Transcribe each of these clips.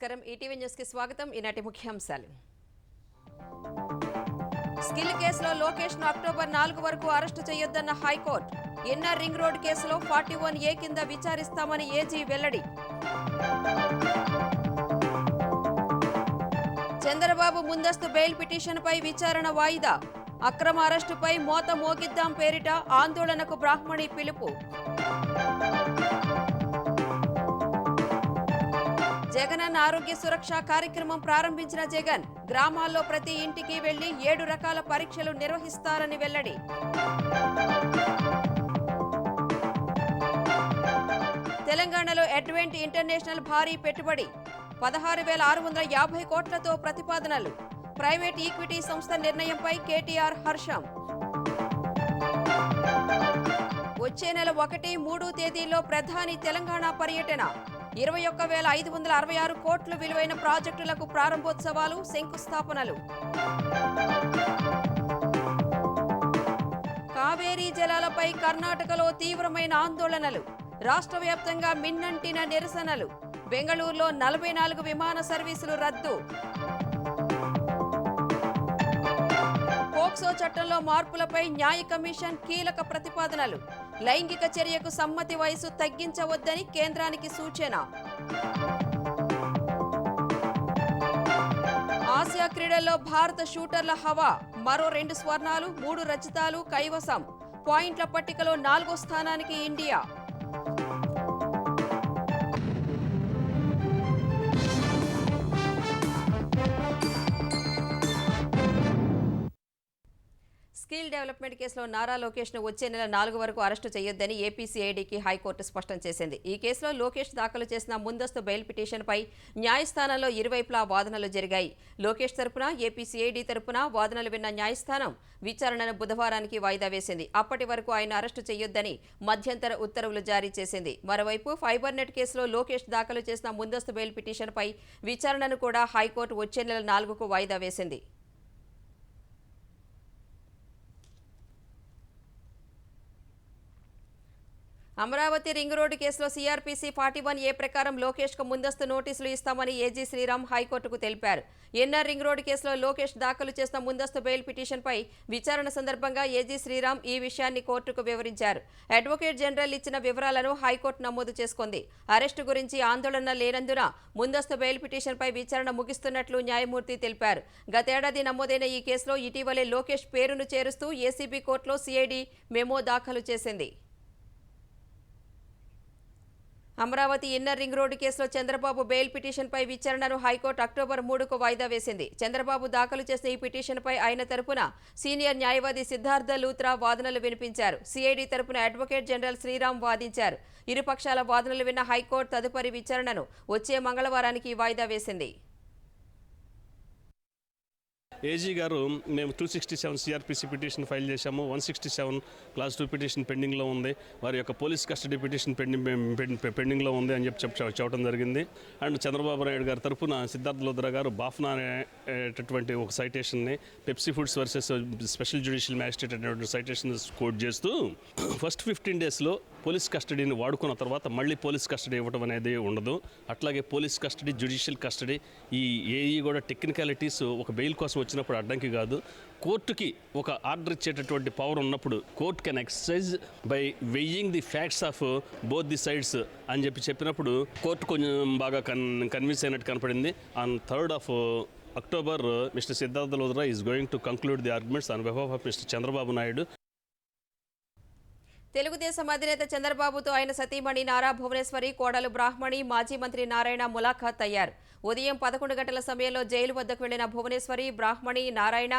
నమస్కారం ETV news కి స్వాగతం ఈనాటి ముఖ్యాంశాలు స్కిల్ కేసులో లోకేష్ ను అక్టోబర్ 4 వరకు అరెస్టు చేయొద్దన్న హైకోర్టు ఎన్ఆర్ రింగ్ రోడ్ కేసులో 41A కింద విచారిస్తామని ఏజీ వెల్లడి చంద్రబాబు ముందస్తు బెయిల్ పిటిషన్ పై విచారణ వాయిదా అక్రమ అరెస్టుపై మోత మోగిద్దాం పేరిట ఆందోళనకు బ్రాహ్మణి పిలుపు జగనన్న ఆరోగ్య సురక్ష కార్యక్రమం ప్రారంభించిన జగన్ గ్రామాల్లో ప్రతి ఇంటికి వెళ్లి 7 రకాల పరీక్షలు నిర్వహిస్తారని వెల్లడి తెలంగాణలో అడ్వెంట్ ఇంటర్నేషనల్ భారీ పెట్టుబడి 16,650 కోట్లతో ప్రతిపాదనలు ప్రైవేట్ ఈక్విటీ సంస్థ నిర్ణయంపై కేటీఆర్ హర్షం వచ్చే నెల 1-3 తేదీల్లో ప్రధాని తెలంగాణ పర్యటన 21,566 కోట్లు విలువైన ప్రాజెక్టులకు ప్రారంభోత్సవాలు శంకుస్థాపనలు కావేరీ జలాలపై కర్ణాటకలో తీవ్రమైన ఆందోళనలు రాష్ట్ర వ్యాప్తంగా మిన్నంటిన నిరసనలు బెంగళూరులో 44 విమాన సర్వీసులు రద్దు పోక్సో చట్టంలో మార్పులపై న్యాయ కమిషన్ కీలక ప్రతిపాదనలు లైంగిక చర్యకు సమ్మతి వయసు తగ్గించవద్దని కేంద్రానికి సూచన ఆసియా క్రీడల్లో భారత షూటర్ల హవా మరో 2 స్వర్ణాలు 3 రజతాలు కైవసం పాయింట్ల పట్టికలో 4వ స్థానానికి ఇండియా స్కిల్ డెవలప్మెంట్ కేసులో నారా లోకేష్ ను వచ్చే నెల 4 వరకు అరెస్టు చేయొద్దని ఏపీసీఐడీకి హైకోర్టు స్పష్టం చేసింది. ఈ కేసులో లోకేష్ దాఖలు చేసిన ముందస్తు బెయిల్ పిటిషన్పై న్యాయస్థానంలో ఇరువైపులా వాదనలు జరిగాయి. లోకేష్ తరపున ఏపీసీఐడీ తరపున వాదనలు విన్న న్యాయస్థానం విచారణను బుధవారానికి వాయిదా వేసింది. అప్పటి వరకు ఆయన అరెస్టు చేయొద్దని మధ్యంతర ఉత్తర్వులు జారీ చేసింది. మరోవైపు ఫైబర్ నెట్ కేసులో లోకేష్ దాఖలు చేసిన ముందస్తు బెయిల్ పిటిషన్పై విచారణను కూడా హైకోర్టు వచ్చే నెల 4కు వాయిదా వేసింది. అమరావతి రింగ్ రోడ్డు కేసులో సీఆర్పీసీ 41A ప్రకారం లోకేష్ కు ముందస్తు నోటీసులు ఇస్తామని ఏజీ శ్రీరామ్ హైకోర్టుకు తెలిపారు. ఎన్ఆర్ రింగ్ రోడ్డు కేసులో లోకేష్ దాఖలు చేసిన ముందస్తు బెయిల్ పిటిషన్పై విచారణ సందర్భంగా ఏజీ శ్రీరామ్ ఈ విషయాన్ని కోర్టుకు వివరించారు. అడ్వకేట్ జనరల్ ఇచ్చిన వివరాలను హైకోర్టు నమోదు చేసుకుంది. అరెస్టు గురించి ఆందోళన లేనందున ముందస్తు బెయిల్ పిటిషన్పై విచారణ ముగిస్తున్నట్లు న్యాయమూర్తి తెలిపారు. గతేడాది నమోదైన ఈ కేసులో ఇటీవలే లోకేష్ పేరును చేరుస్తూ ఏసీబీ కోర్టులో సీఐడీ మెమో దాఖలు చేసింది. అమరావతి ఇన్నర్ రింగ్ రోడ్డు కేసులో చంద్రబాబు బెయిల్ పిటిషన్పై విచారణను హైకోర్టు అక్టోబర్ 3కు వాయిదా వేసింది. చంద్రబాబు దాఖలు చేసిన ఈ పిటిషన్పై ఆయన తరపున సీనియర్ న్యాయవాది సిద్ధార్థ లూత్రా వాదనలు వినిపించారు. సీఐడీ తరపున అడ్వకేట్ జనరల్ శ్రీరామ్ వాదించారు. ఇరుపక్షాల వాదనలు విన్న హైకోర్టు తదుపరి విచారణను వచ్చే మంగళవారానికి వాయిదా వేసింది. ఏజీ గారు మేము 267 సిఆర్పిసి పిటిషన్ ఫైల్ చేశాము. 167 క్లాస్ 2 పిటిషన్ పెండింగ్లో ఉంది. వారి యొక్క పోలీస్ కస్టడీ పిటిషన్ పెండింగ్లో ఉంది అని చెప్పడం జరిగింది. అండ్ చంద్రబాబు నాయుడు గారి తరఫున సిద్ధార్థ లూత్రా గారు బాఫ్నా అనేటటువంటి ఒక సైటేషన్ని Pepsi foods versus special judicial magistrate అనేటువంటి సైటేషన్ కోట్ చేస్తూ ఫస్ట్ 15 డేస్లో పోలీస్ కస్టడీని వాడుకున్న తర్వాత మళ్ళీ పోలీస్ కస్టడీ ఇవ్వడం అనేది ఉండదు. అట్లాగే పోలీస్ కస్టడీ, జ్యుడిషియల్ కస్టడీ ఈ ఏఈ కూడా టెక్నికాలిటీస్ ఒక బెయిల్ కోసం వచ్చినప్పుడు అడ్డంకి కాదు. కోర్టుకి ఒక ఆర్డర్ ఇచ్చేటటువంటి పవర్ ఉన్నప్పుడు court can exercise by weighing the facts of both the sides అని చెప్పినప్పుడు కోర్టు కొంచెం బాగా కన్విన్స్ అయినట్టు కనపడింది. On 3rd of October mister Siddhartha Luthra is going to conclude the arguments on behalf of mister Chandrababu Naidu. Telugu Desam అధినేత చంద్రబాబుతో ఆయన సతీమణి నారా భువనేశ్వరి, కోడలు బ్రాహ్మణి, మాజీ మంత్రి నారాయణ ములాఖాత్ అయ్యారు. ఉదయం 11 గంటల సమయంలో జైలు వద్దకు వెళ్లిన భువనేశ్వరి, బ్రాహ్మణి, నారాయణ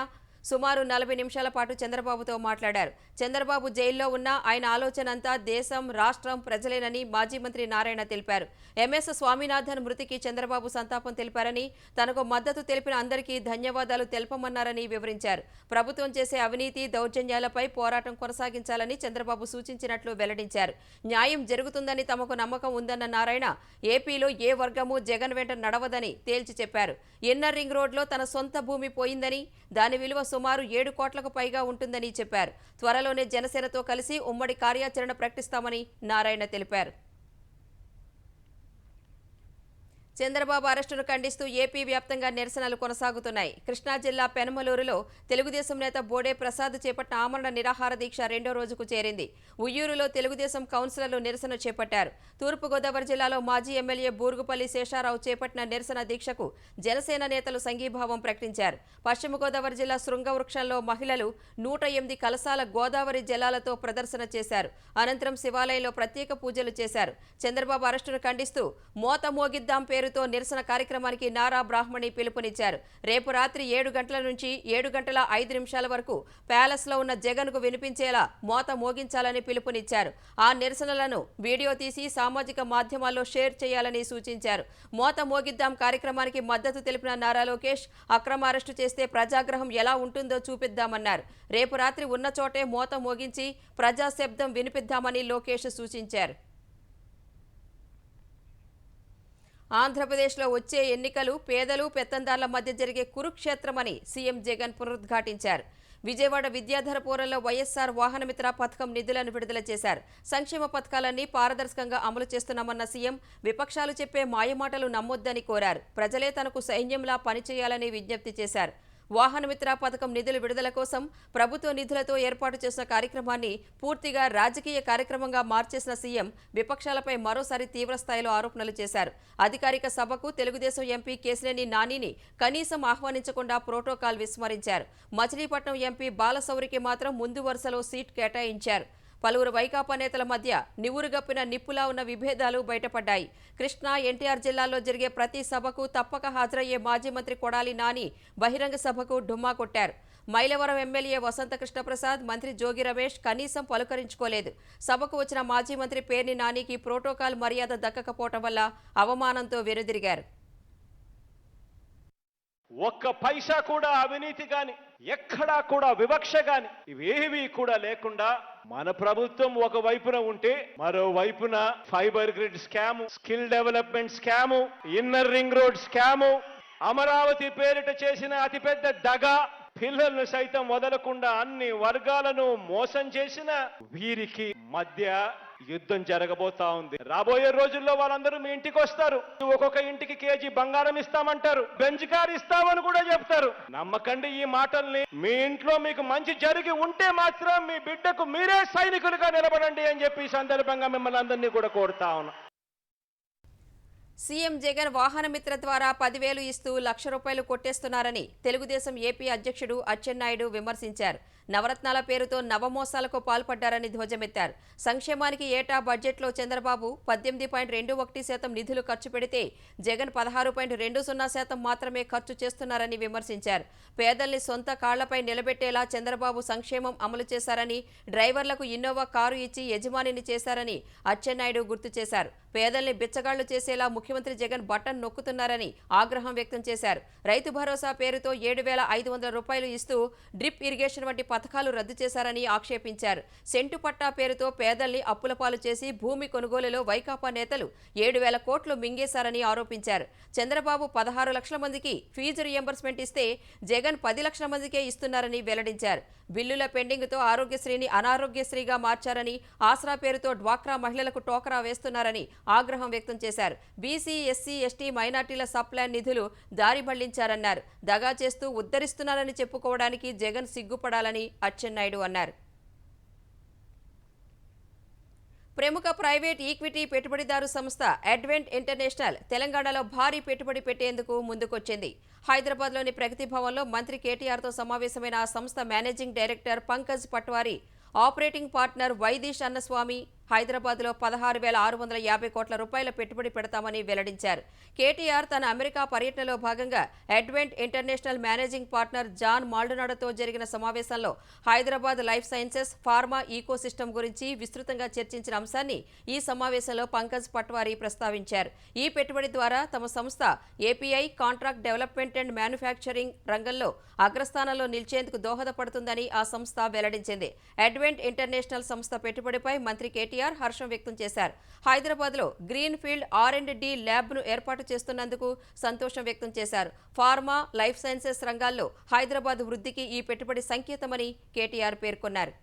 సుమారు 40 నిమిషాల పాటు చంద్రబాబుతో మాట్లాడారు. చంద్రబాబు జైల్లో ఉన్న ఆయన ఆలోచన అంతా దేశం, రాష్ట్రం, ప్రజలేనని మాజీ మంత్రి నారాయణ తెలిపారు. ఎంఎస్ స్వామినాథన్ మృతికి చంద్రబాబు సంతాపం తెలిపారని, తనకు మద్దతు తెలిపిన అందరికీ ధన్యవాదాలు తెలపమన్నారని వివరించారు. ప్రభుత్వం చేసే అవినీతి, దౌర్జన్యాలపై పోరాటం కొనసాగించాలని చంద్రబాబు సూచించినట్లు వెల్లడించారు. న్యాయం జరుగుతుందని తమకు నమ్మకం ఉందన్న నారాయణ ఏపీలో ఏ వర్గము జగన్ వెంట నడవదని తేల్చి చెప్పారు. ఎన్ఆర్ రింగ్ రోడ్లో తన సొంత భూమి పోయిందని, దాని విలువ సుమారు 7 కోట్లకు పైగా ఉంటుందని చెప్పారు. త్వరలోనే జనసేనతో కలిసి ఉమ్మడి కార్యాచరణ ప్రకటిస్తామని నారాయణ తెలిపారు. చంద్రబాబు అరెస్టును ఖండిస్తూ ఏపీ వ్యాప్తంగా నిరసనలు కొనసాగుతున్నాయి. కృష్ణా జిల్లా పెనమలూరులో తెలుగుదేశం నేత బోడే ప్రసాద్ చేపట్టిన ఆమరణ నిరాహార దీక్ష రెండో రోజుకు చేరింది. ఉయ్యూరులో తెలుగుదేశం కౌన్సిలర్లు నిరసన చేపట్టారు. తూర్పుగోదావరి జిల్లాలో మాజీ ఎమ్మెల్యే బూరుగుపల్లి శేషారావు చేపట్టిన నిరసన దీక్షకు జనసేన నేతలు సంఘీభావం ప్రకటించారు. పశ్చిమ గోదావరి జిల్లా శృంగవృక్షంలో మహిళలు 108 కలశాల గోదావరి జలాలతో ప్రదర్శన చేశారు. అనంతరం శివాలయంలో ప్రత్యేక పూజలు చేశారు. చంద్రబాబు అరెస్టును ఖండిస్తూ మోత మోగిద్దాం పేరుతో నిరసన కార్యక్రమానికి నారా బ్రాహ్మణి పిలుపునిచ్చారు. రేపు రాత్రి 7 గంటల నుంచి 7 గంటల 5 నిమిషాల వరకు ప్యాలెస్ లో ఉన్న జగన్కు వినిపించేలా మోత మోగించాలని పిలుపునిచ్చారు. ఆ నిరసనలను వీడియో తీసి సామాజిక మాధ్యమాల్లో షేర్ చేయాలని సూచించారు. మోత మోగిద్దాం కార్యక్రమానికి మద్దతు తెలిపిన నారా లోకేష్ అక్రమ అరెస్టు చేస్తే ప్రజాగ్రహం ఎలా ఉంటుందో చూపిద్దామన్నారు. రేపు రాత్రి ఉన్న చోటే మోత మోగించి ప్రజాశబ్దం వినిపిద్దామని లోకేష్ సూచించారు. ఆంధ్రప్రదేశ్లో వచ్చే ఎన్నికలు పేదలు పెత్తందార్ల మధ్య జరిగే కురుక్షేత్రమని సీఎం జగన్ పునరుద్ఘాటించారు. విజయవాడ విద్యాధరపురంలో వైఎస్ఆర్ వాహనమిత్ర పథకం నిధులను విడుదల చేశారు. సంక్షేమ పథకాలన్నీ పారదర్శకంగా అమలు చేస్తున్నామన్న సీఎం విపక్షాలు చెప్పే మాయమాటలు నమ్మొద్దని కోరారు. ప్రజలే తనకు సైన్యంలా పనిచేయాలని విజ్ఞప్తి చేశారు. వాహనమిత్ర పథకం నిధుల విడుదల కోసం ప్రభుత్వ నిధులతో ఏర్పాటు చేసిన కార్యక్రమాన్ని పూర్తిగా రాజకీయ కార్యక్రమంగా మార్చేసిన సీఎం విపక్షాలపై మరోసారి తీవ్రస్థాయిలో ఆరోపణలు చేశారు. అధికారిక సభకు తెలుగుదేశం ఎంపీ కేశినేని నానిని కనీసం ఆహ్వానించకుండా ప్రోటోకాల్ విస్మరించారు. మచిలీపట్నం ఎంపీ బాలశౌరికి మాత్రం ముందు వరుసలో సీట్ కేటాయించారు. పలువురు వైకాపా నేతల మధ్య నివురుగప్పిన నిప్పులా ఉన్న విభేదాలు బయటపడ్డాయి. కృష్ణా, ఎన్టీఆర్ జిల్లాల్లో జరిగే ప్రతి సభకు తప్పక హాజరయ్యే మాజీ మంత్రి కొడాలి నాని బహిరంగ సభకు డుమ్మా కొట్టారు. మైలవరం ఎమ్మెల్యే వసంత కృష్ణప్రసాద్, మంత్రి జోగి రమేష్ కనీసం పలుకరించుకోలేదు. సభకు వచ్చిన మాజీ మంత్రి పేర్ని నానికి ప్రోటోకాల్ మర్యాద దక్కకపోవటం వల్ల అవమానంతో వెనుదిరిగారు. ఒక్క పైసా కూడా అవినీతి గాని, ఎక్కడా కూడా వివక్ష గాని ఇవేవి కూడా లేకుండా మన ప్రభుత్వం ఒక వైపున ఉంటే మరో వైపున fibre grid scam, skill development scam, inner ring road scam, Amaravati పేరిట చేసిన అతిపెద్ద దగా, పిల్లలను సైతం వదలకుండా అన్ని వర్గాలను మోసం చేసిన వీరికి మధ్య యుద్ధం జరగబోతా ఉంది. రాబోయే రోజుల్లో వాళ్ళందరూ మీ ఇంటికి వస్తారు. ఒక్కొక్క ఇంటికి కేజీ బంగారం ఇస్తామంటారు, బెంచ్ కార్ ఇస్తామని కూడా చెప్తారు. నమ్మకండి ఈ మాటల్ని. మీ ఇంట్లో మీకు మంచి జరిగి ఉంటే మాత్రం మీ బిడ్డకు మీరే సైనికులుగా నిలబడండి అని చెప్పి ఈ సందర్భంగా మిమ్మల్ని అందరినీ కూడా కోరుతా ఉన్నా. సీఎం జగన్ వాహనమిత్ర ద్వారా 10,000 ఇస్తూ ₹1,00,000 కొట్టేస్తున్నారని తెలుగుదేశం ఏపీ అధ్యక్షుడు అచ్చెన్నాయుడు విమర్శించారు. నవరత్నాల పేరుతో నవమోసాలకు పాల్పడ్డారని ధ్వజమెత్తారు. సంక్షేమానికి ఏటా బడ్జెట్లో చంద్రబాబు 18.21% నిధులు ఖర్చు పెడితే జగన్ 16.20% మాత్రమే ఖర్చు చేస్తున్నారని విమర్శించారు. పేదల్ని సొంత కాళ్లపై నిలబెట్టేలా చంద్రబాబు సంక్షేమం అమలు చేశారని, డ్రైవర్లకు ఇన్నోవా కారు ఇచ్చి యజమానిని చేశారని అచ్చెన్నాయుడు గుర్తు చేశారు. పేదల్ని బిచ్చగాళ్లు చేసేలా ముఖ్యమంత్రి జగన్ బటన్ నొక్కుతున్నారని ఆగ్రహం వ్యక్తం చేశారు. రైతు భరోసా పేరుతో ₹7,500 ఇస్తూ డ్రిప్ ఇరిగేషన్ వంటి పథకాలు రద్దు చేశారని ఆక్షేపించారు. సెంటు పట్టా పేరుతో పేదల్ని అప్పులపాలు చేసి భూమి కొనుగోలులో వైకాపా నేతలు 7,000 కోట్లు మింగేశారని ఆరోపించారు. చంద్రబాబు 16 లక్షల మందికి ఫీజు రియంబర్స్మెంట్ ఇస్తే జగన్ 10 లక్షల మందికే ఇస్తున్నారని వెల్లడించారు. బిల్లుల పెండింగ్తో ఆరోగ్యశ్రీని అనారోగ్యశ్రీగా మార్చారని, ఆసరా పేరుతో డ్వాక్రా మహిళలకు టోకరా వేస్తున్నారని ఆగ్రహం వ్యక్తం చేశారు. బీసీ, ఎస్సీ, ఎస్టీ, మైనార్టీల సప్లాన్ నిధులు దారి మళ్లించారన్నారు. దగా చేస్తూ ఉద్ధరిస్తున్నారని చెప్పుకోవడానికి జగన్ సిగ్గుపడాలని అచ్చెన్నాయుడు అన్నారు. ప్రముఖ ప్రైవేట్ ఈక్విటీ పెట్టుబడిదారు సంస్థ అడ్వెంట్ ఇంటర్నేషనల్ తెలంగాణలో భారీ పెట్టుబడి పెట్టేందుకు ముందుకొచ్చింది. హైదరాబాద్లోని ప్రగతి భవన్లో మంత్రి కేటీఆర్తో సమావేశమైన ఆ సంస్థ managing director Pankaj Patwari, operating partner Vaidish Annaswamy హైదరాబాద్లో 16,650 కోట్ల రూపాయల పెట్టుబడి పెడతామని వెల్లడించారు. కేటీఆర్ తన అమెరికా పర్యటనలో భాగంగా Advent International managing partner John మాల్డోనాడోతో జరిగిన సమావేశంలో Hyderabad life sciences, pharma ecosystem గురించి విస్తృతంగా చర్చించిన అంశాన్ని ఈ సమావేశంలో పంకజ్ పట్వారీ ప్రస్తావించారు. ఈ పెట్టుబడి ద్వారా తమ సంస్థ API, contract development and manufacturing రంగంలో అగ్రస్థానంలో నిలిచేందుకు దోహదపడుతుందని ఆ సంస్థ వెల్లడించింది. అడ్వెంట్ ఇంటర్నేషనల్ సంస్థ పెట్టుబడిపై మంత్రి కేటీఆర్ హర్షం వ్యక్తం చేశారు. హైదరాబాద్లో గ్రీన్ ఫీల్డ్ R&D ల్యాబ్ను ఏర్పాటు చేస్తున్నందుకు సంతోషం వ్యక్తం చేశారు. ఫార్మా, లైఫ్ సైన్సెస్ రంగాల్లో హైదరాబాద్ వృద్ధికి ఈ పెట్టుబడి సంకేతమని కేటీఆర్ పేర్కొన్నారు.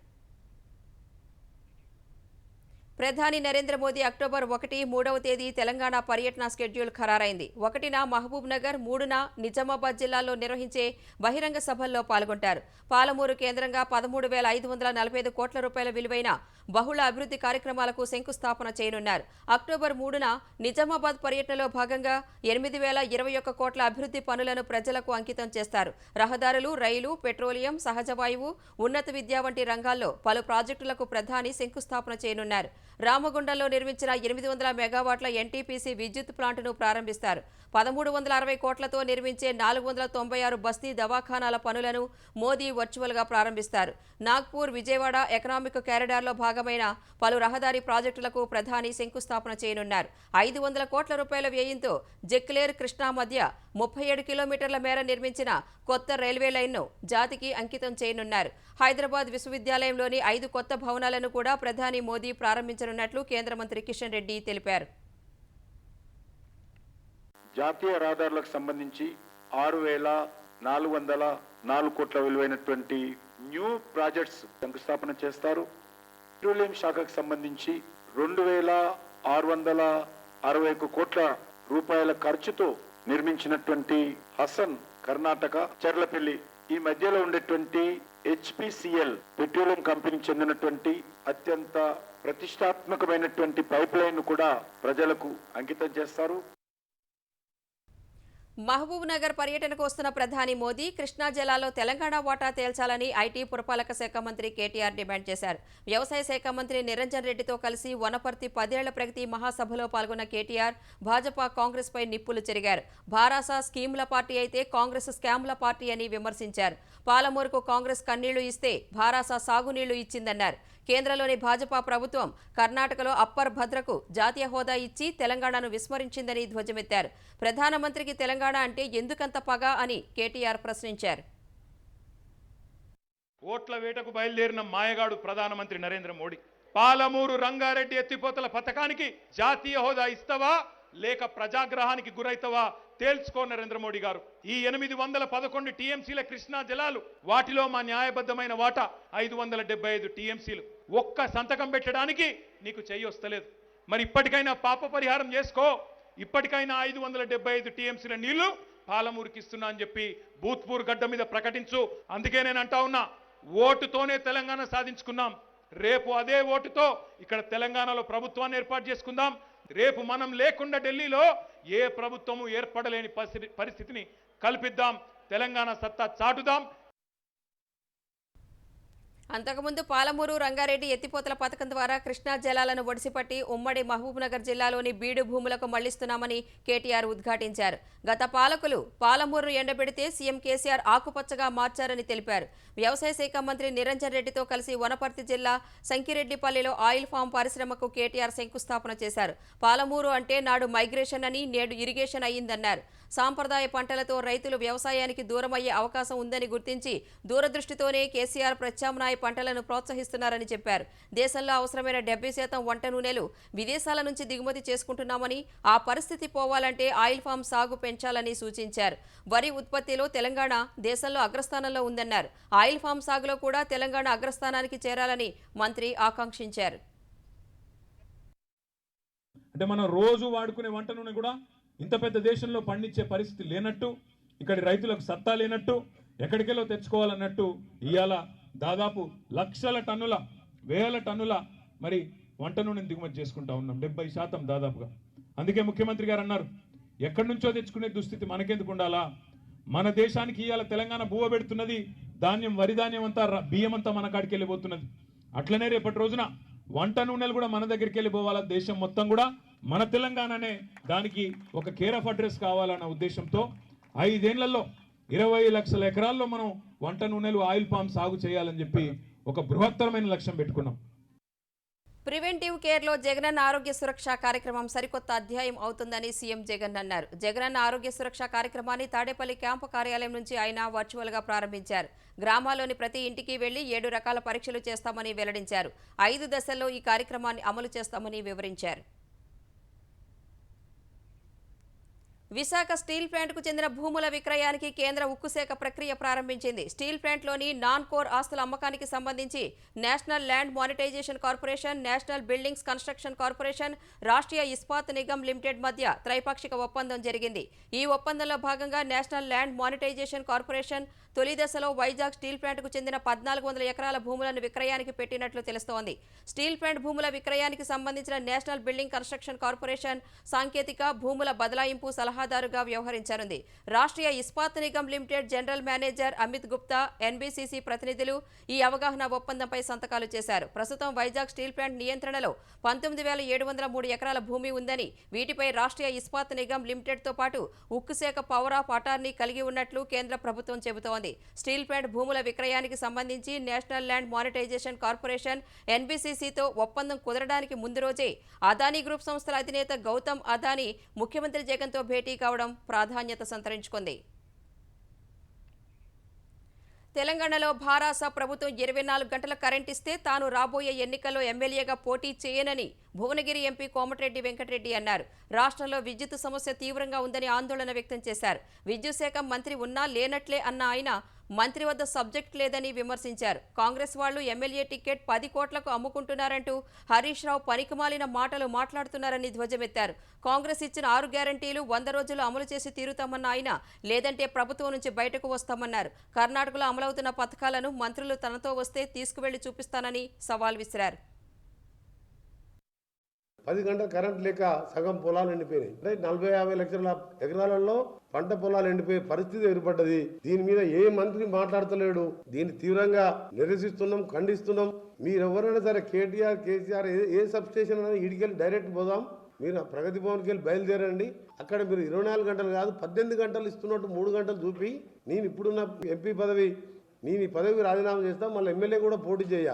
ప్రధాని నరేంద్ర మోదీ అక్టోబర్ 1, 3వ తేదీ తెలంగాణ పర్యటన షెడ్యూల్ ఖరారైంది. 1న మహబూబ్ నగర్, 3న నిజామాబాద్ జిల్లాల్లో నిర్వహించే బహిరంగ సభల్లో పాల్గొంటారు. పాలమూరు కేంద్రంగా 13,545 కోట్ల రూపాయల విలువైన బహుళ అభివృద్ధి కార్యక్రమాలకు శంకుస్థాపన చేయనున్నారు. అక్టోబర్ 3న నిజామాబాద్ పర్యటనలో భాగంగా 8,021 కోట్ల అభివృద్ధి పనులను ప్రజలకు అంకితం చేస్తారు. రహదారులు, రైలు, పెట్రోలియం, సహజ వాయువు, ఉన్నత విద్య వంటి రంగాల్లో పలు ప్రాజెక్టులకు ప్రధాని శంకుస్థాపన చేయనున్నారు. రామగుండంలో నిర్మించిన 800 మెగావాట్ల ఎన్టీపీసీ విద్యుత్ ప్లాంటును ప్రారంభిస్తారు. 1,360 కోట్లతో నిర్మించే 496 బస్తీ దవాఖానాల పనులను మోదీ వర్చువల్గా ప్రారంభిస్తారు. నాగ్పూర్, విజయవాడ ఎకనామిక్ కారిడార్లో భాగమైన పలు రహదారి ప్రాజెక్టులకు ప్రధాని శంకుస్థాపన చేయనున్నారు. 500 కోట్ల రూపాయల వ్యయంతో జక్లేర్, కృష్ణా మధ్య 37 కిలోమీటర్ల మేర నిర్మించిన కొత్త రైల్వే లైన్ను జాతికి అంకితం చేయనున్నారు. హైదరాబాద్ విశ్వవిద్యాలయంలోని 5 కొత్త భవనాలను కూడా ప్రధాని మోదీ ప్రారంభించనున్నట్లు కేంద్ర మంత్రి కిషన్ రెడ్డి తెలిపారు. జాతీయ రహదారులకు సంబంధించి 6,404 కోట్ల విలువైనటువంటి న్యూ ప్రాజెక్ట్స్ శంకుస్థాపన చేస్తారు. పెట్రోలియం శాఖకు సంబంధించి 2,661 కోట్ల రూపాయల ఖర్చుతో నిర్మించినటువంటి హసన్ కర్ణాటక చెర్లపల్లి ఈ మధ్యలో ఉండేటువంటి HPCL పెట్రోలియం కంపెనీకి చెందినటువంటి అత్యంత ప్రతిష్టాత్మకమైనటువంటి పైప్ లైన్ కూడా ప్రజలకు అంకితం చేస్తారు. మహబూబ్ నగర్ పర్యటనకు వస్తున్న ప్రధాని మోదీ కృష్ణా జలాల్లో తెలంగాణ వాటా తేల్చాలని ఐటీ పురపాలక శాఖ మంత్రి కేటీఆర్ డిమాండ్ చేశారు. వ్యవసాయ శాఖ మంత్రి నిరంజన్ రెడ్డితో కలిసి వనపర్తి 10 ఏళ్ల ప్రగతి మహాసభలో పాల్గొన్న కేటీఆర్ భాజపా కాంగ్రెస్ పై నిప్పులు చెరిగారు. భారాస స్కీముల పార్టీ అయితే కాంగ్రెస్ స్కామ్ల పార్టీ అని విమర్శించారు. పాలమూరుకు కాంగ్రెస్ కన్నీళ్లు ఇస్తే భారాస సాగునీళ్లు ఇచ్చిందన్నారు. కేంద్రంలోని భాజపా ప్రభుత్వం కర్ణాటకలో అప్పర్ భద్రకు జాతీయ హోదా ఇచ్చి తెలంగాణను విస్మరించిందని ధ్వజమెత్తారు. ప్రధానమంత్రికి తెలంగాణ అంటే ఎందుకంత పగ అని కేటీఆర్ ప్రశ్నించారు. ఓట్ల వేటకు బయలుదేరిన మాయగాడు ప్రధానమంత్రి నరేంద్ర మోడీ. పాలమూరు రంగారెడ్డి ఎత్తిపోతల పథకానికి జాతీయ హోదా ఇస్తావా లేక ప్రజాగ్రహానికి గురైతావా తేల్చుకో నరేంద్ర మోడీ గారు. ఈ 811 టీఎంసీల కృష్ణా జలాలు, వాటిలో మా న్యాయబద్ధమైన వాటా 575 టీఎంసీలు. ఒక్క సంతకం పెట్టడానికి నీకు చెయ్యి వస్తలేదు. మరి ఇప్పటికైనా పాప పరిహారం చేసుకో. ఇప్పటికైనా 575 టీఎంసీల నీళ్లు పాలమూరుకి ఇస్తున్నా అని చెప్పి భూత్పూర్ గడ్డ మీద ప్రకటించు. అందుకే నేను అంటా ఉన్నా, ఓటుతోనే తెలంగాణ సాధించుకున్నాం. రేపు అదే ఓటుతో ఇక్కడ తెలంగాణలో ప్రభుత్వాన్ని ఏర్పాటు చేసుకుందాం. రేపు మనం లేకుండా ఢిల్లీలో ఏ ప్రభుత్వము ఏర్పడలేని పరిస్థితిని కల్పిద్దాం. తెలంగాణ సత్తా చాటుదాం. అంతకుముందు పాలమూరు రంగారెడ్డి ఎత్తిపోతల పథకం ద్వారా కృష్ణా జలాలను ఒడిసిపట్టి ఉమ్మడి మహబూబ్నగర్ జిల్లాలోని బీడు భూములకు మళ్లిస్తున్నామని కేటీఆర్ ఉద్ఘాటించారు. గత పాలకులు పాలమూరును ఎండబెడితే సీఎం కేసీఆర్ ఆకుపచ్చగా మార్చారని తెలిపారు. వ్యవసాయ శాఖ మంత్రి నిరంజన్ రెడ్డితో కలిసి వనపర్తి జిల్లా సంకిరెడ్డిపల్లిలో ఆయిల్ ఫామ్ పరిశ్రమకు కేటీఆర్ శంకుస్థాపన చేశారు. పాలమూరు అంటే నాడు మైగ్రేషన్ అని నేడు ఇరిగేషన్ అయ్యిందన్నారు. సాంప్రదాయ పంటలతో రైతులు వ్యవసాయానికి దూరమయ్యే అవకాశం ఉందని గుర్తించి దూరదృష్టితోనే కేసీఆర్ ప్రత్యామ్నాయ పంటలను ప్రోత్సహిస్తున్నారని చెప్పారు. దేశంలో అవసరమైన 70% వంట నూనెలు విదేశాల నుంచి దిగుమతి చేసుకుంటున్నామని, ఆ పరిస్థితి పోవాలంటే ఆయిల్ ఫామ్ సాగు పెంచాలని సూచించారు. వరి ఉత్పత్తిలో తెలంగాణ దేశంలో అగ్రస్థానంలో ఉందన్నారు. ఆయిల్ ఫామ్ సాగులో కూడా తెలంగాణ అగ్రస్థానానికి చేరాలని మంత్రి ఆకాంక్షించారు. అంటే మనం రోజు వాడుకునే వంట నూనె కూడా ఇంత పెద్ద దేశంలో పండించే పరిస్థితి లేనట్టు, ఇక్కడి రైతులకు సత్తా లేనట్టు, ఎక్కడికెళ్ళో తెచ్చుకోవాలన్నట్టు ఇవాళ దాదాపు లక్షల టన్నుల, వేల టన్నుల మరి వంట నూనెని దిగుమతి చేసుకుంటా ఉన్నాం, 70% దాదాపుగా. అందుకే ముఖ్యమంత్రి గారు అన్నారు, ఎక్కడి నుంచో తెచ్చుకునే దుస్థితి మనకెందుకు ఉండాలా, మన దేశానికి ఇవాళ తెలంగాణ బువ్వ పెడుతున్నది, ధాన్యం, వరి ధాన్యం అంతా, బియ్యం అంతా మన కాడికి వెళ్ళిపోతున్నది. అట్లనే రేపటి రోజున వంట నూనెలు కూడా మన దగ్గరికి వెళ్ళిపోవాలా, దేశం మొత్తం కూడా మన తెలంగాణనే దానికి ఒక కేర్ ఆఫ్ అడ్రస్ కావాలన్న ఉద్దేశంతో 5 ఏళ్లలో 20 లక్షల ఎకరాల్లో మనం వంట నూనెలు, ఆయిల్ పామ్ సాగు చేయాలని చెప్పి ఒక బృహత్తరమైన లక్ష్యం పెట్టుకున్నాం. ప్రివెంటివ్ కేర్లో జగనన్న ఆరోగ్య సురక్ష కార్యక్రమం సరికొత్త అధ్యాయం అవుతుందని సీఎం జగన్ అన్నారు. జగనన్న ఆరోగ్య సురక్ష కార్యక్రమాన్ని తాడేపల్లి క్యాంపు కార్యాలయం నుంచి ఆయన వర్చువల్గా ప్రారంభించారు. గ్రామాల్లోని ప్రతి ఇంటికి వెళ్లి 7 రకాల పరీక్షలు చేస్తామని వెల్లడించారు. 5 దశల్లో ఈ కార్యక్రమాన్ని అమలు చేస్తామని వివరించారు. విశాఖ స్టీల్ ప్లాంట్కు చెందిన భూముల విక్రయానికి కేంద్ర ఉక్కు శాఖ ప్రక్రియ ప్రారంభించింది. స్టీల్ ప్లాంట్లోని నాన్ కోర్ ఆస్తుల అమ్మకానికి సంబంధించి national land monetisation corporation, national buildings construction corporation, Rashtriya Ispat Nigam limited మధ్య త్రైపాక్షిక ఒప్పందం జరిగింది. ఈ ఒప్పందంలో భాగంగా నేషనల్ ల్యాండ్ మానిటైజేషన్ కార్పొరేషన్ తొలి దశలో వైజాగ్ స్టీల్ ప్లాంట్కు చెందిన 1400 ఎకరాల భూములను విక్రయానికి పెట్టినట్లు తెలుస్తోంది. స్టీల్ ప్లాంట్ భూముల విక్రయానికి సంబంధించిన నేషనల్ బిల్డింగ్ కన్స్ట్రక్షన్ కార్పొరేషన్ సాంకేతిక భూముల బదలాయింపు సలహాదారుగా వ్యవహరించనుంది. Rashtriya Ispat Nigam limited general manager Amit Gupta, NBCC ప్రతినిధులు ఈ అవగాహన ఒప్పందంపై సంతకాలు చేశారు. ప్రస్తుతం వైజాగ్ స్టీల్ ప్లాంట్ నియంత్రణలో 19,703 ఎకరాల భూమి ఉందని, వీటిపై రాష్ట్రీయ ఇస్పాత్ నిగమ్ లిమిటెడ్తో పాటు ఉక్కు శాఖ పవర్ ఆఫ్ అటార్నీ కలిగి ఉన్నట్లు కేంద్ర ప్రభుత్వం చెబుతోంది. స్టీల్ ప్లాంట్ భూముల విక్రయానికి సంబంధించి నేషనల్ ల్యాండ్ మానిటైజేషన్ కార్పొరేషన్ ఎన్బీసీసీతో ఒప్పందం కుదరడానికి ముందు రోజే అదానీ గ్రూప్ సంస్థల అధినేత గౌతమ్ అదానీ ముఖ్యమంత్రి జగన్తో భేటీ కావడం ప్రాధాన్యత సంతరించుకుంది. తెలంగాణలో భారాస ప్రభుత్వం 24 గంటల కరెంట్ ఇస్తే తాను రాబోయే ఎన్నికల్లో ఎమ్మెల్యేగా పోటీ చేయనని భువనగిరి ఎంపీ కోమటిరెడ్డి వెంకటరెడ్డి అన్నారు. రాష్ట్రంలో విద్యుత్ సమస్య తీవ్రంగా ఉందని ఆందోళన వ్యక్తం చేశారు. విద్యుత్ శాఖ మంత్రి ఉన్నా లేనట్లే అన్న ఆయన మంత్రి వద్ద సబ్జెక్ట్ లేదని విమర్శించారు. కాంగ్రెస్ వాళ్లు ఎమ్మెల్యే టికెట్ 10 కోట్లకు అమ్ముకుంటున్నారంటూ హరీష్ రావు పనికిమాలిన మాటలు మాట్లాడుతున్నారని ధ్వజమెత్తారు. కాంగ్రెస్ ఇచ్చిన 6 గ్యారంటీలు 100 రోజులు అమలు చేసి తీరుతామన్న ఆయన లేదంటే ప్రభుత్వం నుంచి బయటకు వస్తామన్నారు. కర్ణాటకలో అమలవుతున్న పథకాలను మంత్రులు తనతో వస్తే తీసుకువెళ్లి చూపిస్తానని సవాల్ విసిరారు. 10 గంటల కరెంట్ లేక సగం పొలాలు ఎండిపోయినాయి. అంటే 40-50 లక్షల ఎకరాలలో పంట పొలాలు ఎండిపోయే పరిస్థితి ఏర్పడ్డది. దీని మీద ఏ మంత్రి మాట్లాడతలేడు. దీన్ని తీవ్రంగా నిరసిస్తున్నాం, ఖండిస్తున్నాం. మీరు ఎవరైనా సరే కేటీఆర్, కేసీఆర్ ఏ సబ్ స్టేషన్ అయినా ఇడికెళ్ళి డైరెక్ట్ పోదాం. మీరు ప్రగతి భవన్కి వెళ్ళి బయలుదేరండి. అక్కడ మీరు 24 గంటలు కాదు 18 గంటలు ఇస్తున్నట్టు 3 గంటలు చూపి నేను ఇప్పుడున్న ఎంపీ పదవి నేను ఈ పదవికి రాజీనామా చేస్తాం, మళ్ళీ ఎమ్మెల్యే కూడా పోటీ చేయ.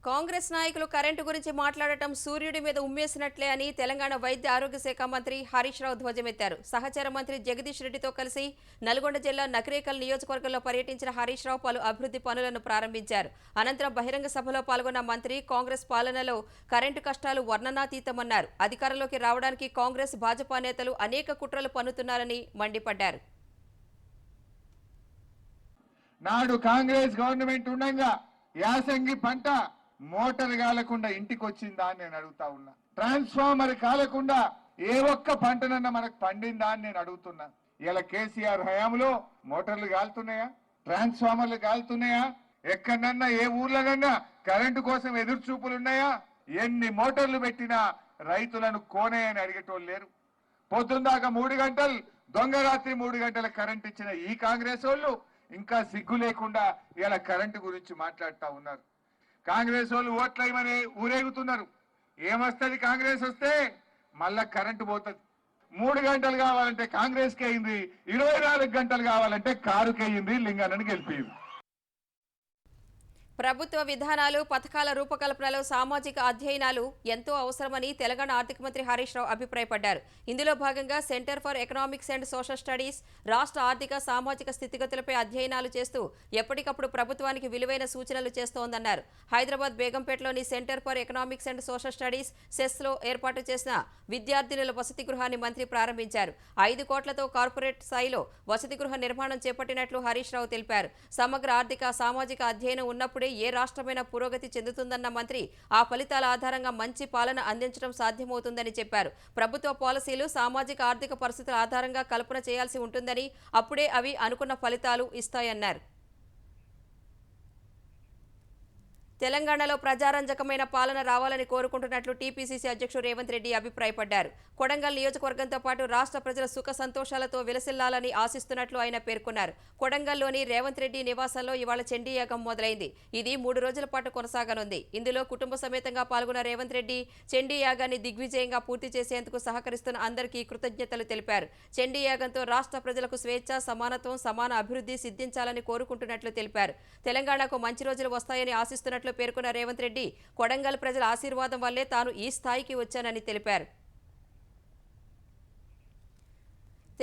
కాంగ్రెస్ నాయకులు కరెంటు గురించి మాట్లాడటం సూర్యుడి మీద ఉమ్మేసినట్లే అని తెలంగాణ వైద్య ఆరోగ్య శాఖ మంత్రి హరీష్ రావు ధ్వజమెత్తారు. సహచర మంత్రి జగదీష్ రెడ్డితో కలిసి నల్గొండ జిల్లా నకరేకల్ నియోజకవర్గంలో పర్యటించిన హరీష్ రావు పలు అభివృద్ధి పనులను ప్రారంభించారు. అనంతరం బహిరంగ సభలో పాల్గొన్న మంత్రి కాంగ్రెస్ పాలనలో కరెంటు కష్టాలు వర్ణనాతీతమన్నారు. అధికారంలోకి రావడానికి కాంగ్రెస్, భాజపా నేతలు అనేక కుట్రలు పన్నుతున్నారని మండిపడ్డారు. నాడు కాంగ్రెస్ గవర్నమెంట్ ఉండగా యాసంగి పంట మోటార్ కాలకుండా ఇంటికి వచ్చిందా అని నేను అడుగుతా ఉన్నా. ట్రాన్స్ఫార్మర్ కాలకుండా ఏ ఒక్క పంటనన్నా మనకు పండిందా అని నేను అడుగుతున్నా. ఇలా కేసీఆర్ హయాంలో మోటార్లు కాలుతున్నాయా, ట్రాన్స్ఫార్మర్లు కాలుతున్నాయా, ఎక్కడన్నా ఏ ఊర్లోనన్నా కరెంటు కోసం ఎదురు చూపులు ఉన్నాయా? ఎన్ని మోటార్లు పెట్టినా రైతులను కోనే అని అడిగేటోళ్ళు లేరు. పొద్దుందాకా 3 గంటలు దొంగ రాత్రి 3 గంటల కరెంట్ ఇచ్చిన ఈ కాంగ్రెస్ వాళ్ళు ఇంకా సిగ్గు లేకుండా ఇలా కరెంటు గురించి మాట్లాడుతూ ఉన్నారు. కాంగ్రెస్ వాళ్ళు ఓట్లేమని ఊరేగుతున్నారు. ఏమొస్తుంది కాంగ్రెస్ వస్తే మళ్ళా కరెంటు పోతుంది. 3 గంటలు కావాలంటే కాంగ్రెస్కి అయింది, 24 గంటలు కావాలంటే కారుకి అయింది, లింగాన్ని గెలిపింది. ప్రభుత్వ విధానాలు, పథకాల రూపకల్పనలో సామాజిక అధ్యయనాలు ఎంతో అవసరమని తెలంగాణ ఆర్థిక మంత్రి హరీష్ రావు అభిప్రాయపడ్డారు. ఇందులో భాగంగా centre for economics and social studies రాష్ట్ర ఆర్థిక, సామాజిక స్థితిగతులపై అధ్యయనాలు చేస్తూ ఎప్పటికప్పుడు ప్రభుత్వానికి విలువైన సూచనలు చేస్తోందన్నారు. హైదరాబాద్ బేగంపేటలోని centre for economics and social studies సెస్లో ఏర్పాటు చేసిన విద్యార్థినుల వసతి గృహాన్ని మంత్రి ప్రారంభించారు. 5 కోట్లతో కార్పొరేట్ స్థాయిలో వసతి గృహ నిర్మాణం చేపట్టినట్లు హరీష్ రావు తెలిపారు. సమగ్ర ఆర్థిక, సామాజిక అధ్యయనం ఉన్నప్పుడే ఏ రాష్ట్రమైనా పురోగతి చెందుతుందన్న మంత్రి ఆ ఫలితాల ఆధారంగా మంచి పాలన అందించడం సాధ్యమవుతుందని చెప్పారు. ప్రభుత్వ పాలసీలు సామాజిక, ఆర్థిక పరిస్థితుల ఆధారంగా కల్పన చేయాల్సి ఉంటుందని, అప్పుడే అవి అనుకున్న ఫలితాలు ఇస్తాయన్నారు. తెలంగాణలో ప్రజారంజకమైన పాలన రావాలని కోరుకుంటున్నట్లు టీపీసీసీ అధ్యక్షుడు రేవంత్ రెడ్డి అభిప్రాయపడ్డారు. కొడంగల్ నియోజకవర్గంతో పాటు రాష్ట్ర ప్రజల సుఖ సంతోషాలతో విలసిల్లాలని ఆశిస్తున్నట్లు ఆయన పేర్కొన్నారు. కొడంగల్లోని రేవంత్ రెడ్డి నివాసంలో ఇవాళ చండీయాగం మొదలైంది. ఇది 3 రోజుల పాటు కొనసాగనుంది. ఇందులో కుటుంబ సమేతంగా పాల్గొన్న రేవంత్ రెడ్డి చండీయాగాన్ని దిగ్విజయంగా పూర్తి చేసేందుకు సహకరిస్తున్న అందరికీ కృతజ్ఞతలు తెలిపారు. చండీయాగంతో రాష్ట్ర ప్రజలకు స్వేచ్ఛ, సమానత్వం, సమాన అభివృద్ధి సిద్ధించాలని కోరుకుంటున్నట్లు తెలిపారు. తెలంగాణకు మంచి రోజులు వస్తాయని ఆశిస్తున్నట్లు పేర్కొన్న రేవంత్ రెడ్డి కొడంగల్ ప్రజల ఆశీర్వాదం వల్లే తాను ఈ స్థాయికి వచ్చానని తెలిపారు.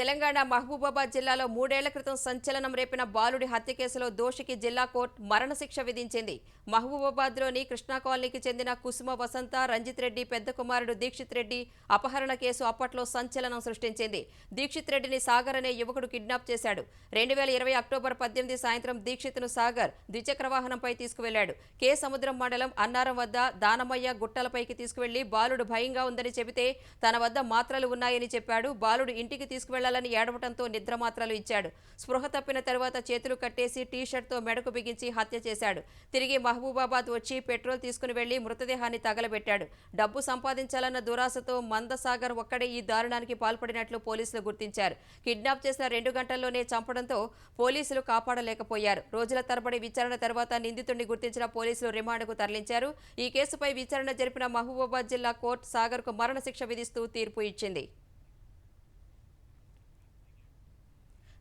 తెలంగాణ మహబూబాబాద్ జిల్లాలో 3 ఏళ్ల క్రితం సంచలనం రేపిన బాలుడి హత్య కేసులో దోషికి జిల్లా కోర్టు మరణశిక్ష విధించింది. మహబూబాబాద్లోని కృష్ణా కాలనీకి చెందిన కుసుమ వసంత, రంజిత్ రెడ్డి పెద్ద కుమారుడు దీక్షిత్ రెడ్డి అపహరణ కేసు అప్పట్లో సంచలనం సృష్టించింది. దీక్షిత్ రెడ్డిని సాగర్ అనే యువకుడు కిడ్నాప్ చేశాడు. 2020 అక్టోబర్ 18 సాయంత్రం దీక్షిత్ను సాగర్ ద్విచక్ర వాహనంపై తీసుకువెళ్లాడు. కే సముద్రం మండలం అన్నారం వద్ద దానమయ్య గుట్టలపైకి తీసుకువెళ్లి బాలుడు భయంగా ఉందని చెబితే తన వద్ద మాత్రలు ఉన్నాయని చెప్పాడు. బాలుడు ఇంటికి తీసుకువెళ్లాలని ఏడవటంతో నిద్ర మాత్రలు ఇచ్చాడు. స్పృహ తప్పిన తరువాత చేతులు కట్టేసి టీషర్ట్తో మెడకు బిగించి హత్య చేశాడు. తిరిగి మహబూబాబాద్ వచ్చి పెట్రోల్ తీసుకుని వెళ్లి మృతదేహాన్ని తగలబెట్టాడు. డబ్బు సంపాదించాలన్న దురాశతో మందసాగర్ ఒక్కడే ఈ దారుణానికి పాల్పడినట్లు పోలీసులు గుర్తించారు. కిడ్నాప్ చేసిన 2 గంటల్లోనే చంపడంతో పోలీసులు కాపాడలేకపోయారు. రోజుల తరబడి విచారణ తర్వాత నిందితుడిని గుర్తించిన పోలీసులు రిమాండ్కు తరలించారు. ఈ కేసుపై విచారణ జరిపిన మహబూబాబాద్ జిల్లా కోర్టు సాగర్కు మరణశిక్ష విధిస్తూ తీర్పు ఇచ్చింది.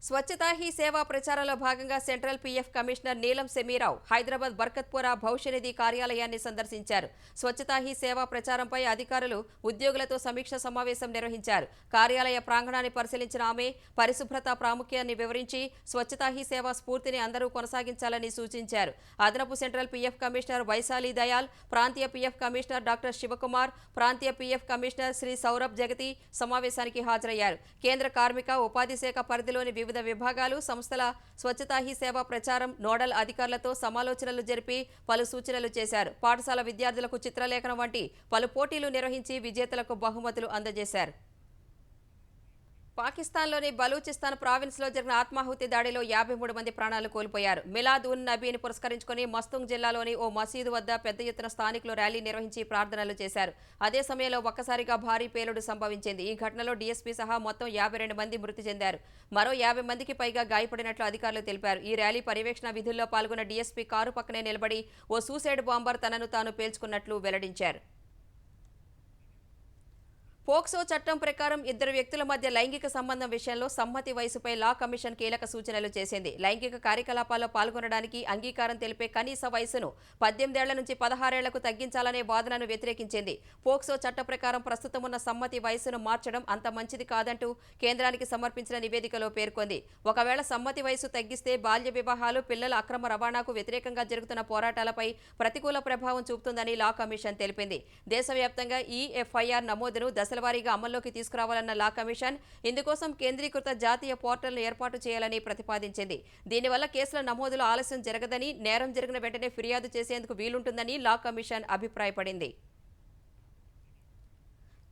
స్వచ్ఛతా హీ సేవా ప్రచారంలో భాగంగా సెంట్రల్ పీఎఫ్ కమిషనర్ నీలం సెమీరావు హైదరాబాద్ బర్కత్పురా భవిష్యనిధి కార్యాలయాన్ని సందర్శించారు. స్వచ్ఛతా హీ సేవా ప్రచారంపై అధికారులు ఉద్యోగులతో సమీక్ష సమావేశం నిర్వహించారు. కార్యాలయ ప్రాంగణాన్ని పరిశీలించిన ఆమె పరిశుభ్రత ప్రాముఖ్యాన్ని వివరించి స్వచ్ఛతా హీ సేవా స్ఫూర్తిని అందరూ కొనసాగించాలని సూచించారు. అదనపు central PF commissioner Vaishali Dayal, ప్రాంతీయ పీఎఫ్ కమిషనర్ డాక్టర్ శివకుమార్, ప్రాంతీయ పీఎఫ్ కమిషనర్ శ్రీ సౌరభ్ జగతి సమావేశానికి హాజరయ్యారు. కేంద్ర కార్మిక ఉపాధి శాఖ పరిధిలోని వివిధ విభాగాలు, సంస్థల స్వచ్ఛతా హీ సేవా ప్రచారం నోడల్ అధికారులతో సమాలోచనలు జరిపి పలు సూచనలు చేశారు. పాఠశాల విద్యార్థులకు చిత్రలేఖనం వంటి పలు పోటీలు నిర్వహించి విజేతలకు బహుమతులు అందజేశారు. పాకిస్తాన్లోని బలూచిస్తాన్ ప్రావిన్స్లో జరిగిన ఆత్మాహుతి దాడిలో 53 మంది ప్రాణాలు కోల్పోయారు. మిలాద్ ఉన్ నబీని పురస్కరించుకుని మస్తుంగ్ జిల్లాలోని ఓ మసీదు వద్ద పెద్ద ఎత్తున స్థానికులు ర్యాలీ నిర్వహించి ప్రార్థనలు చేశారు. అదే సమయంలో ఒక్కసారిగా భారీ పేలుడు సంభవించింది. ఈ ఘటనలో డీఎస్పీ సహా మొత్తం 52 మంది మృతి చెందారు. మరో 50 మందికి పైగా గాయపడినట్లు అధికారులు తెలిపారు. ఈ ర్యాలీ పర్యవేక్షణ విధుల్లో పాల్గొన్న డీఎస్పీ కారు పక్కనే నిలబడి ఓ సూసైడ్ బాంబర్ తనను తాను పేల్చుకున్నట్లు వెల్లడించారు. పోక్సో చట్టం ప్రకారం 2 వ్యక్తుల మధ్య లైంగిక సంబంధం విషయంలో సమ్మతి వయసుపై లా కమిషన్ కీలక సూచనలు చేసింది. లైంగిక కార్యకలాపాల్లో పాల్గొనడానికి అంగీకారం తెలిపే కనీస వయసును 18 ఏళ్ల నుంచి 16 ఏళ్లకు తగ్గించాలనే వాదనను వ్యతిరేకించింది. పోక్సో చట్ట ప్రకారం ప్రస్తుతం ఉన్న సమ్మతి వయసును మార్చడం అంత మంచిది కాదంటూ కేంద్రానికి సమర్పించిన నివేదికలో పేర్కొంది. ఒకవేళ సమ్మతి వయసు తగ్గిస్తే బాల్య వివాహాలు, పిల్లల అక్రమ రవాణాకు వ్యతిరేకంగా జరుగుతున్న పోరాటాలపై ప్రతికూల ప్రభావం చూపుతుందని లా కమిషన్ తెలిపింది. దేశవ్యాప్తంగా ఈ ఎఫ్ఐఆర్ నమోదును దశలవారీగా అమల్లోకి తీసుకురావాలన్న లా కమిషన్ ఇందుకోసం కేంద్రీకృత జాతీయ పోర్టల్ను ఏర్పాటు చేయాలని ప్రతిపాదించింది. దీనివల్ల కేసుల నమోదులో ఆలస్యం జరగదని, నేరం జరిగిన వెంటనే ఫిర్యాదు చేసేందుకు వీలుంటుందని లా కమిషన్ అభిప్రాయపడింది.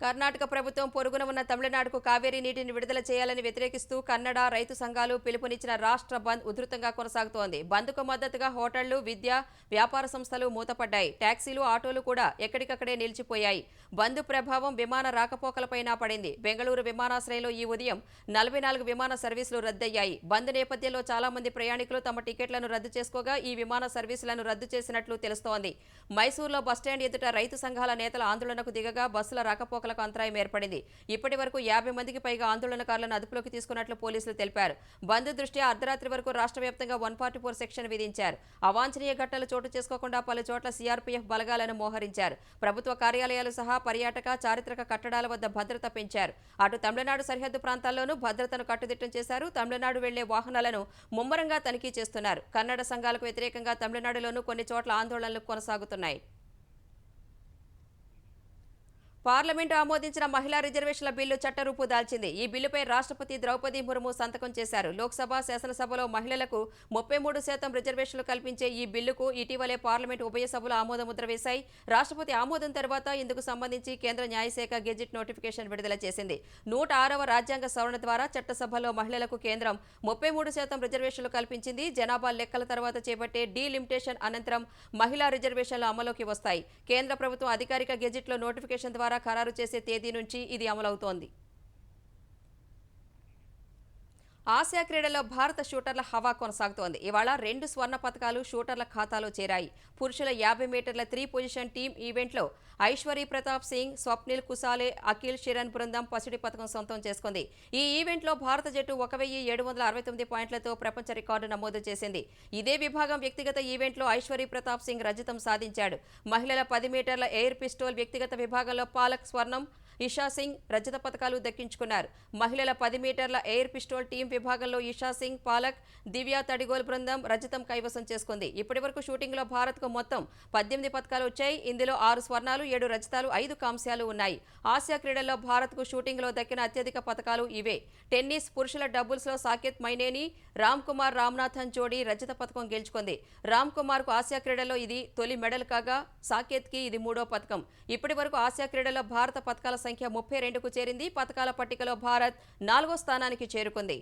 కర్ణాటక ప్రభుత్వం పొరుగున ఉన్న తమిళనాడుకు కావేరీ నీటిని విడుదల చేయాలని వ్యతిరేకిస్తూ కన్నడ రైతు సంఘాలు పిలుపునిచ్చిన రాష్ట్ర బంద్ ఉధృతంగా కొనసాగుతోంది. బంద్కు మద్దతుగా హోటళ్లు, విద్య, వ్యాపార సంస్థలు మూతపడ్డాయి. టాక్సీలు, ఆటోలు కూడా ఎక్కడికక్కడే నిలిచిపోయాయి. బంద్ ప్రభావం విమాన రాకపోకలపైనా పడింది. బెంగళూరు విమానాశ్రయంలో ఈ ఉదయం 44 విమాన సర్వీసులు రద్దయ్యాయి. బంద్ నేపథ్యంలో చాలా మంది ప్రయాణికులు తమ టికెట్లను రద్దు చేసుకోగా ఈ విమాన సర్వీసులను రద్దు చేసినట్లు తెలుస్తోంది. మైసూరులో బస్టాండ్ ఎదుట రైతు సంఘాల నేతల ఆందోళనకు దిగగా బస్సుల రాకపోకలకు అంతరాయం ఏర్పడింది. ఇప్పటి వరకు 50 మందికి పైగా ఆందోళనకారులను అదుపులోకి తీసుకున్నట్లు పోలీసులు తెలిపారు. బంద్ దృష్ట్యా అర్ధరాత్రి వరకు రాష్ట్ర వ్యాప్తంగా 144 సెక్షన్ విధించారు. అవాంఛనీయ ఘటనలు చోటు చేసుకోకుండా పలు చోట్ల సీఆర్పీఎఫ్ బలగాలను మోహరించారు. ప్రభుత్వ కార్యాలయాలు సహా పర్యాటక, చారిత్రక కట్టడాల వద్ద భద్రత పెంచారు. అటు తమిళనాడు సరిహద్దు ప్రాంతాల్లోనూ భద్రతను కట్టుదిట్టం చేశారు. తమిళనాడు వెళ్లే వాహనాలను ముమ్మరంగా తనిఖీ చేస్తున్నారు. కన్నడ సంఘాలకు వ్యతిరేకంగా తమిళనాడులోనూ కొన్ని చోట్ల ఆందోళనలు కొనసాగుతున్నాయి. పార్లమెంటు ఆమోదించిన మహిళా రిజర్వేషన్ల బిల్లు చట్టరూపు దాల్చింది. ఈ బిల్లుపై రాష్ట్రపతి ద్రౌపది ముర్ము సంతకం చేశారు. లోక్సభ, శాసనసభలో మహిళలకు 33% రిజర్వేషన్లు కల్పించే ఈ బిల్లుకు ఇటీవలే పార్లమెంటు ఉభయ సభలు ఆమోదముద్ర వేశాయి. రాష్ట్రపతి ఆమోదం తర్వాత ఇందుకు సంబంధించి కేంద్ర న్యాయశాఖ గెజిట్ నోటిఫికేషన్ విడుదల చేసింది. 106వ రాజ్యాంగ సవరణ ద్వారా చట్టసభలో మహిళలకు కేంద్రం 33% రిజర్వేషన్లు కల్పించింది. జనాభా లెక్కల తర్వాత చేపట్టే డీలిమిటేషన్ అనంతరం మహిళా రిజర్వేషన్లు అమలులోకి వస్తాయి. కేంద్ర ప్రభుత్వం అధికారిక గెజిట్లో నోటిఫికేషన్ ద్వారా ఖరారు చేసే తేదీ నుంచి ఇది అమలవుతోంది. ఆసియా క్రీడల్లో భారత షూటర్ల హవా కొనసాగుతోంది. ఇవాళ 2 స్వర్ణ పతకాలు షూటర్ల ఖాతాలో చేరాయి. పురుషుల 50 మీటర్ల 3 పొజిషన్ టీం ఈవెంట్లో ఐశ్వరీ ప్రతాప్ సింగ్, స్వప్నిల్ కుసాలే, అఖిల్ శిరన్ బృందం పసిడి పతకం సొంతం చేసుకుంది. ఈ ఈవెంట్లో భారత జట్టు 1769 పాయింట్లతో ప్రపంచ రికార్డు నమోదు చేసింది. ఇదే విభాగం వ్యక్తిగత ఈవెంట్లో ఐశ్వరీ ప్రతాప్ సింగ్ రజతం సాధించాడు. మహిళల 10 మీటర్ల ఎయిర్ పిస్టోల్ వ్యక్తిగత విభాగంలో పాలక్ స్వర్ణం, ఇషా సింగ్ రజత పతకాలు దక్కించుకున్నారు. మహిళల 10 మీటర్ల ఎయిర్ పిస్టోల్ టీం విభాగంలో ఇషా సింగ్, పాలక్, దివ్య తడిగోల్ బృందం రజతం కైవసం చేసుకుంది. ఇప్పటివరకు షూటింగ్లో భారత్కు మొత్తం 18 పతకాలు వచ్చాయి. ఇందులో 6 స్వర్ణాలు, 7 రజతాలు, 5 కాంస్యాలు ఉన్నాయి. ఆసియా క్రీడల్లో భారత్కు షూటింగ్లో దక్కిన అత్యధిక పతకాలు ఇవే. టెన్నిస్ పురుషుల డబుల్స్లో సాకేత్ మైనేని, రామ్ కుమార్ రామ్నాథన్ జోడీ రజత పతకం గెలుచుకుంది. రామ్ కుమార్కు ఆసియా క్రీడల్లో ఇది తొలి మెడల్ కాగా సాకేత్కి ఇది 3వ పతకం. ఇప్పటివరకు ఆసియా క్రీడల్లో భారత పతకాల సంఖ్య 32కు చేరింది. పతకాల పట్టికలో భారత్ 4వ స్థానానికి చేరుకుంది.